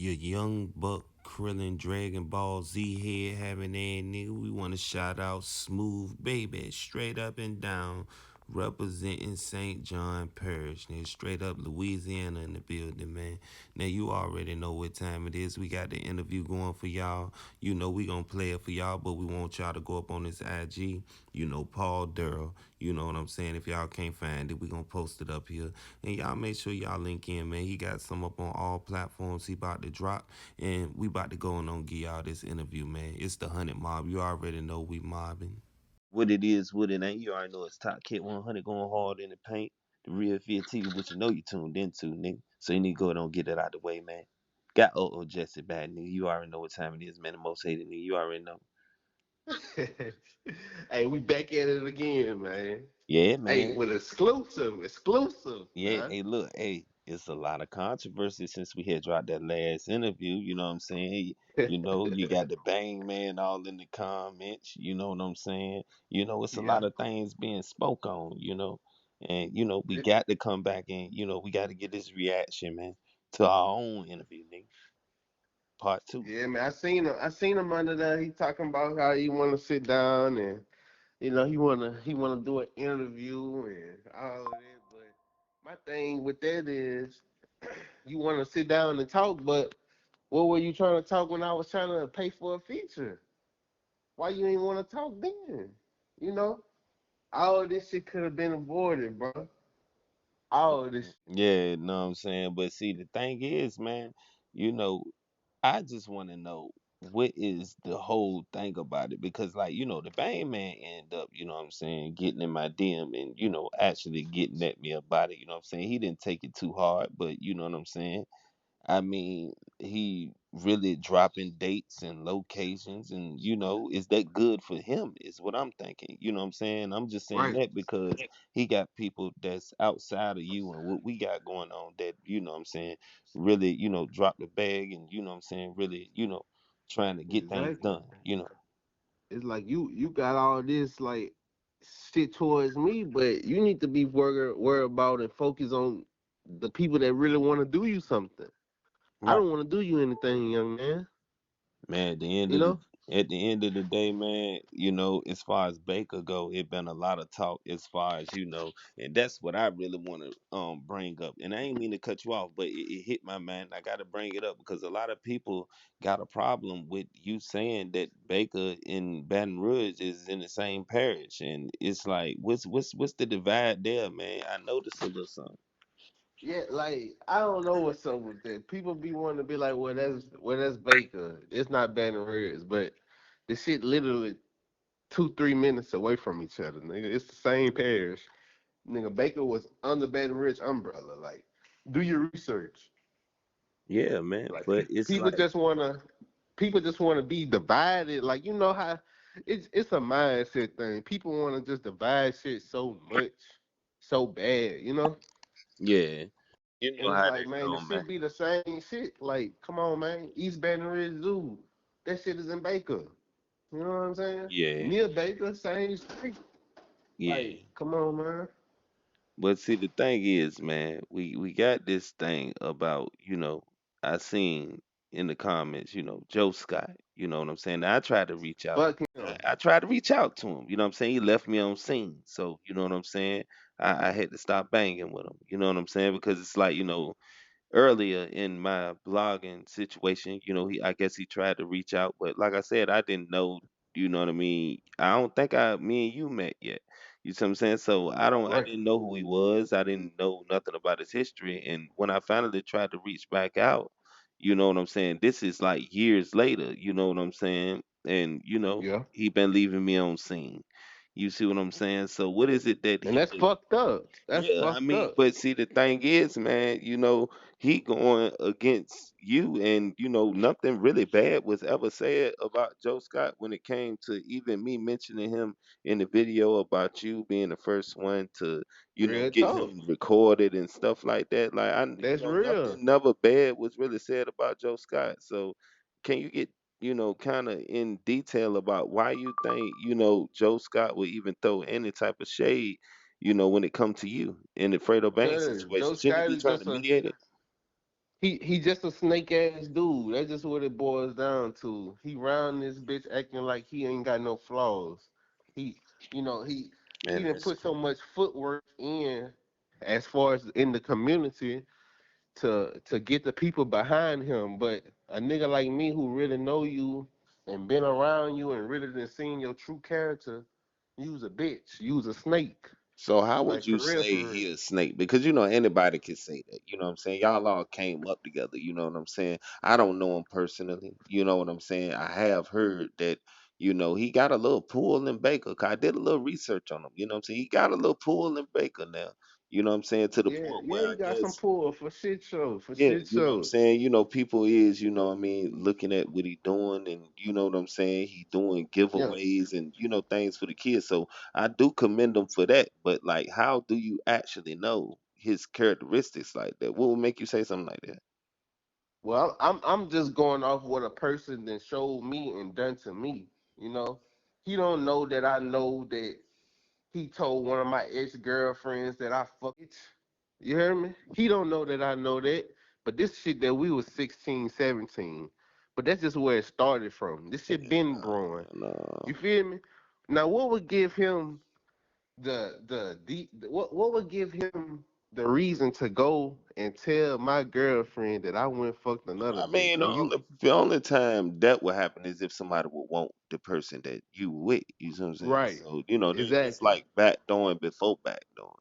your young buck Krillin Dragon Ball Z head having that nigga. We want to shout out Smooth Baby, straight up and down, representing St. John Parish, nigga. Straight up Louisiana in the building, man. Now you already know what time it is. We got the interview going for y'all. You know we gonna play it for y'all, but we want y'all to go up on this IG. You know Paul Durrell. You know what I'm saying? If y'all can't find it, we gonna post it up here. And y'all make sure y'all link in, man. He got some up on all platforms. He about to drop. And we about to go and on give y'all this interview, man. It's the 100 Mob. You already know we mobbing. What it is, what it ain't. You already know it's Top Kid 100 going hard in the paint. The real Fit TV, which you know you tuned into, nigga. So you need to go and get that out the way, man. Got Jesse back, nigga. You already know what time it is, man. The most hated nigga. You already know. Hey, we back at it again, man. Yeah, Hey, man. with exclusive, Yeah, man. hey, look, hey, it's a lot of controversy since we had dropped that last interview. You know what I'm saying? You know, you got the bang man all in the comments. You know what I'm saying? You know, it's a Yeah. lot of things being spoke on. And we got to come back and we got to get this reaction, man, to our own interview, nigga. Part two. Yeah, man. I seen him under there. He talking about how he want to sit down and he wanna do an interview and all of that. But my thing with that is, you want to sit down and talk, but what were you trying to talk when I was trying to pay for a feature? Why you ain't want to talk then? You know, all of this shit could have been avoided, bro. All of this. Yeah, know what I'm saying? But see, the thing is, man, you know, I just want to know what is the whole thing about it because, like, the Bang Man end up, you know what I'm saying, getting in my DM and, actually getting at me about it. You know what I'm saying? He didn't take it too hard, but you know what I'm saying? I mean, he really dropping dates and locations, and is that good for him? Is what I'm thinking. You know what I'm saying? I'm just saying Right. that because he got people that's outside of you and what we got going on that what I'm saying, really, drop the bag and what I'm saying, really, trying to get things Exactly. done. It's like you got all this like shit towards me, but you need to be worried about and focus on the people that really want to do you something. I Right. don't want to do you anything, young man. Man, You know? at the end of the day, man, as far as Baker go, it been a lot of talk as far as and that's what I really want to bring up. And I ain't mean to cut you off, but it hit my mind. I got to bring it up because a lot of people got a problem with you saying that Baker in Baton Rouge is in the same parish, and it's like, what's the divide there, man? I noticed a little something. Yeah, like I don't know what's up with that. People be wanting to be like, well, that's Baker. It's not Baton Rouge, but the shit literally 2-3 minutes away from each other, nigga. It's the same parish. Nigga, Baker was under Baton Rouge umbrella. Like, do your research. Yeah, man, Like, but it's people like, just wanna be divided. Like, you know how it's a mindset thing. People wanna just divide shit so much, so bad, you know. yeah, you know And it's how like, that man, the go, man. shit be the same shit. Like, come on, man. East Baton Rouge Zoo, that shit is in Baker. You know what I'm saying? Yeah, Near Baker, same street. Like, yeah. come on, man. But see, the thing is, man, we got this thing about, I seen in the comments, Joe Scott, you know what I'm saying? I tried to reach out. Fuck him. I tried to reach out to him, you know what I'm saying? He left me on scene. So, you know what I'm saying? I had to stop banging with him, you know what I'm saying? Because it's like, earlier in my blogging situation, I guess he tried to reach out, but like I said, I didn't know, you know what I mean? I don't think me and you met yet. You see what I'm saying? So I Right. didn't know who he was. I didn't know nothing about his history. And when I finally tried to reach back out, you know what I'm saying? This is like years later, you know what I'm saying? And Yeah. he been leaving me on scene. You see what I'm saying? So what is it that And he that's do? fucked up. That's Yeah, I fucked mean, up. but see, the thing is, man, he going against you, and nothing really bad was ever said about Joe Scott when it came to even me mentioning him in the video about you being the first one to, Real get talk. him recorded and stuff like that. Like That's real. nothing never bad was really said about Joe Scott. So, can you get kind of in detail about why you think, Joe Scott would even throw any type of shade? When it come to you in the Fredo Bang Cause Joe situation. Shouldn't he Scott be is trying to just a mediate it? he just a snake ass dude. That's just what it boils down to. He round this bitch acting like he ain't got no flaws. He, you know, he Man, didn't that's put so crazy. much footwork in as far as in the community to get the people behind him. But a nigga like me who really know you and been around you and really done seen your true character, you's a bitch. You's a snake. So how would Like you for real, say for real. he a snake? Because anybody can say that. You know what I'm saying? Y'all all came up together. You know what I'm saying? I don't know him personally. You know what I'm saying? I have heard that. He got a little pull in Baker. 'Cause I did a little research on him. You know what I'm saying? He got a little pull in Baker now. You know what I'm saying? To the Yeah, point yeah, where he I got some guess, pull for shit show, for yeah, shit you know what I'm show. saying? People is, what I mean, looking at what he doing, and you know what I'm saying? He doing Yeah. giveaways and things for the kids. So I do commend him for that. But like, how do you actually know his characteristics like that? What would make you say something like that? Well, I'm just going off what a person that showed me and done to me. You know, he don't know that I know that he told one of my ex girlfriends that I fuck it. You hear me? He don't know that I know that. But this shit that we was 16, 17. But that's just where it started from. This shit been brewing. No. You feel me? Now, what would give him what would give him the reason to go and tell my girlfriend that I went fucked another I bitch? mean, And you the only time that would happen is if somebody would want the person that you with. You know what I'm saying? right, So, that's exactly, like backdooring before backdooring.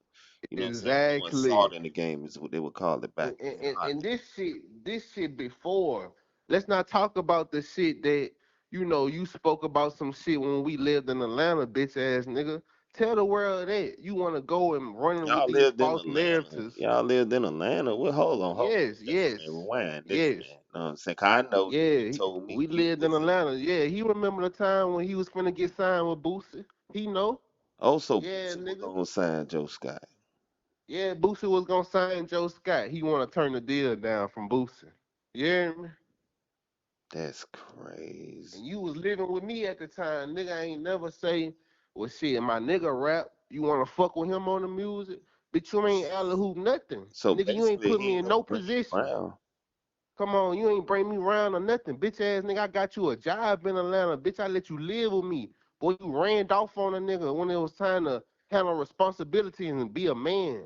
You know what I'm saying? Throwing exactly. salt in the game is what they would call it back then. And this shit before. Let's not talk about the shit that you spoke about some shit when we lived in Atlanta, bitch ass nigga. Tell the world that you want to go and running with Y'all these lived in false Atlanta. narratives. Y'all lived in Atlanta. Well, hold on. Yes, Listen, yes, man, rewind. Listen, yes. man. Know what I'm saying? 'Cause I know that you Yeah, told me we you lived in was in. Atlanta. Yeah, he remember the time when he was finna get signed with Boosie. He know. Also, Yeah, Boosie was nigga. gonna sign Joe Scott. Yeah, Boosie was gonna sign Joe Scott. He wanna turn the deal down from Boosie. You hear me? That's crazy. And you was living with me at the time. Nigga I ain't never say, well shit, my nigga rap, you wanna fuck with him on the music? Bitch, you ain't alley hoop nothing. So Nigga, you ain't basically, put he me ain't in gonna no bring you position. around. Come on, you ain't bring me around or nothing. Bitch ass nigga, I got you a job in Atlanta. Bitch, I let you live with me. Boy, you ran off on a nigga when it was time to handle responsibility and be a man.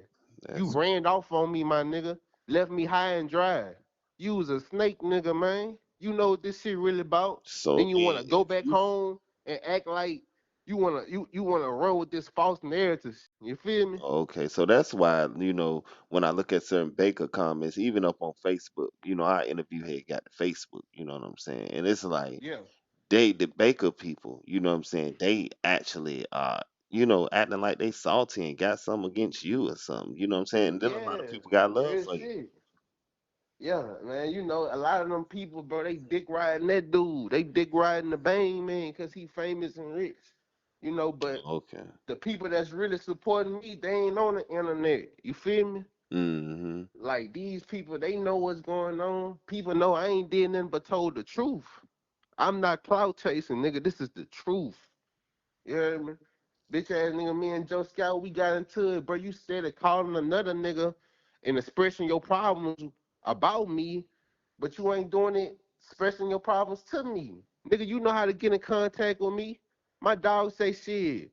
You That's ran off on me, my nigga. Left me high and dry. You was a snake nigga, man. You know what this shit really about. so Then you then wanna go if back you home and act like you wanna run with this false narrative. You feel me? okay, so that's why when I look at certain Baker comments, even up on Facebook, our interview had got to Facebook. You know what I'm saying? And it's like Yeah. the Baker people, you know what I'm saying? They actually are, acting like they salty and got something against you or something. You know what I'm saying? And then a lot of Yeah. people got love Real for you. shit. Yeah, man, a lot of them people, bro, they dick riding that dude. They dick riding the Bane man because he famous and rich. But Okay. the people that's really supporting me, they ain't on the internet. You feel me? Mm-hmm. Like these people, they know what's going on. People know I ain't did nothing but told the truth. I'm not clout chasing, nigga. This is the truth. You heard me? Bitch ass nigga, me and Joe Scout, we got into it, bro. You said it calling another nigga and expressing your problems about me, but you ain't doing it expressing your problems to me. Nigga, you know how to get in contact with me. My dog say shit.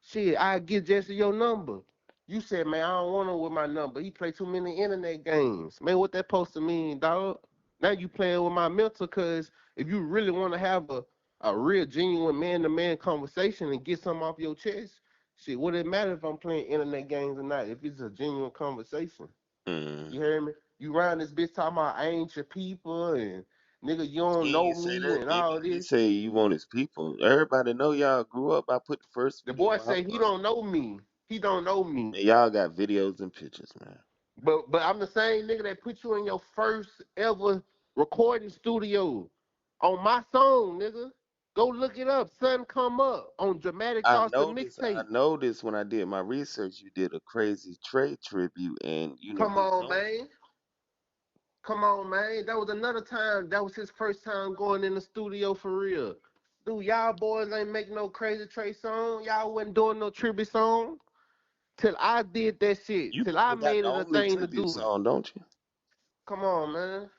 Shit, I get Jesse your number. You said, man, I don't want him with my number. He play too many internet games. Man, what that supposed to mean, dog? Now you playing with my mental, cause if you really want to have a real genuine man-to-man conversation and get something off your chest, shit, what it matter if I'm playing internet games or not? If it's a genuine conversation. Mm. You hear me? You around this bitch talking about I ain't your people and nigga, you don't He know ain't say me that, and did all he? He this. say you want his people. Everybody know y'all grew up. I put the first The video boy out say he on. don't know me. He don't know me. And y'all got videos and pictures, man. But I'm the same nigga that put you in your first ever recording studio on my song, nigga. Go look it up. Sun Come Up on Dramatic I Thoughts the noticed. I mixtape. noticed when I did my research, you did a crazy Trey tribute, and Come his on, song. man. Come on, man. That was another time. That was his first time going in the studio for real. Dude, y'all boys ain't make no crazy Trey song. Y'all wasn't doing no tribute song. Till I did that shit. You Till I probably got made the it a only thing to tribute do it. song, don't you? Come on, man.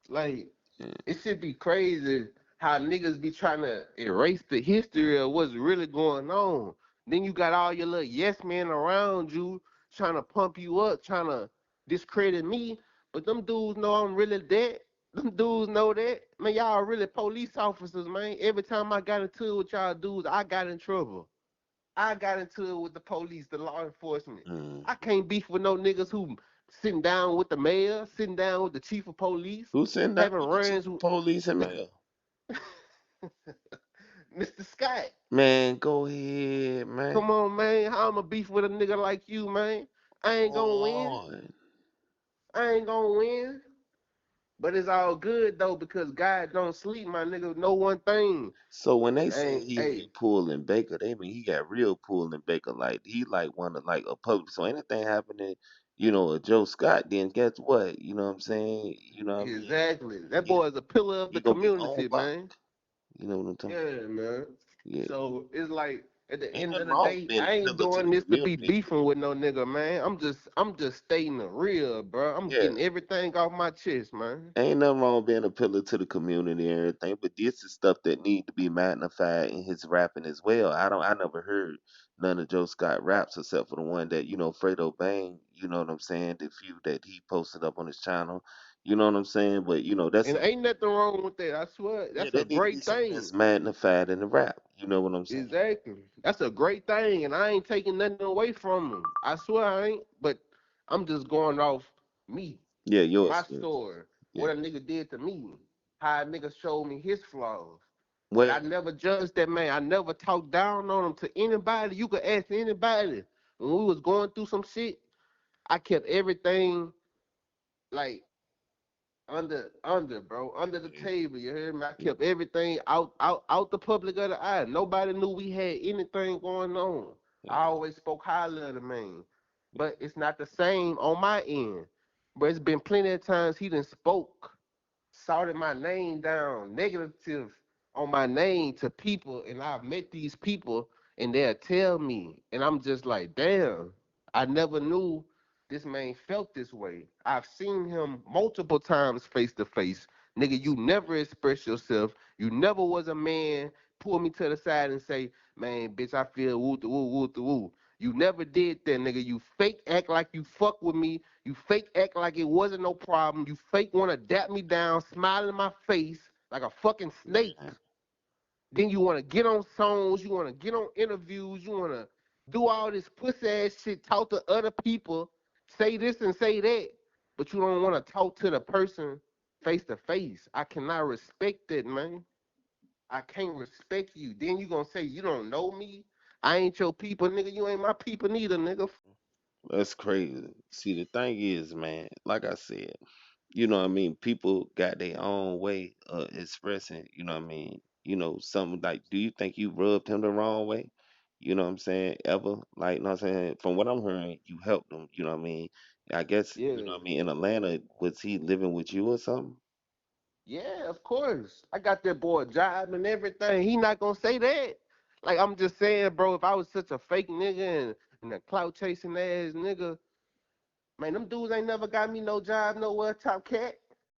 Like, Yeah. it should be crazy how niggas be trying to erase the history of what's really going on. Then you got all your little yes men around you trying to pump you up, trying to discredit me. But them dudes know I'm really dead. Them dudes know that. Man, y'all really police officers, man. Every time I got into it with y'all dudes, I got in trouble. I got into it with the police, the law enforcement. Mm. I can't beef with no niggas who sitting down with the mayor, sitting down with the chief of police, Who's sitting down having with the chief runs of with police and mayor? Mr. Scott. Man, go ahead, man. Come on, man. How I'ma beef with a nigga like you, man? I Go ain't gonna win. on. I ain't gonna win. But it's all good though because God don't sleep, my nigga. Know one thing. So when they say Ain't he hey, pulling Baker, they mean he got real pulling Baker. Like he like one of like a public. So anything happening, a Joe Scott, then guess what? You know what I'm saying? You know what I mean? exactly. That He boy is a pillar of he the gonna be on community, block. man. You know what I'm talking Yeah, man. about? Yeah. So it's like at the Ain't end of nothing the wrong with day, being I a ain't pillar to doing the this to be community. beefing with no nigga, man. I'm just stating the real, bro. I'm Yeah. getting everything off my chest, man. Ain't nothing wrong with being a pillar to the community and everything, but this is stuff that need to be magnified in his rapping as well. I never heard none of Joe Scott raps except for the one that, Fredo Bang, you know what I'm saying, the few that he posted up on his channel. You know what I'm saying? But that's And some ain't nothing wrong with that. I swear, yeah, that's a that need to be great something thing. that's magnified in the rap. You know what I'm saying? Exactly. That's a great thing, and I ain't taking nothing away from him. I swear I ain't. But I'm just going off me, Yeah, your my experience. story, Yeah. what a nigga did to me, how a nigga showed me his flaws. But I Well, never judged that man. I never talked down on him to anybody. You could ask anybody. When we was going through some shit, I kept everything like bro, under the yeah, table. You hear me? I yeah, kept everything out the public of the eye. Nobody knew we had anything going on. I yeah, always spoke highly of the man, but it's not the same on my end. But it's been plenty of times he done spoke, shouted my name down, negative on my name to people, and I've met these people, and they'll tell me, and I'm just like, damn, I never knew this man felt this way. I've seen him multiple times face to face. Nigga, you never express yourself. You never was a man. Pull me to the side and say, man, bitch, I feel woo woo woo woo. You never did that, nigga. You fake act like you fuck with me. You fake act like it wasn't no problem. You fake want to dap me down, smile in my face like a fucking snake. yeah. Then you want to get on songs, you want to get on interviews, you want to do all this pussy ass shit, talk to other people, say this and say that, but you don't want to talk to the person face to face. I cannot respect that, man. I can't respect you. Then you gonna say you don't know me? I ain't your people, nigga. You ain't my people neither, nigga. That's crazy. See, the thing is, man, like I said, what I mean, people got their own way of expressing, what I mean, something like, do you think you rubbed him the wrong way? You know what I'm saying? Ever? Like, you know what I'm saying? From what I'm hearing, you helped him, you know what I mean? I guess, Yeah. in Atlanta, was he living with you or something? Yeah, of course. I got that boy a job and everything. He not gonna say that. Like I'm just saying, bro, if I was such a fake nigga and a clout chasing ass nigga, man, them dudes ain't never got me no job nowhere, top cat.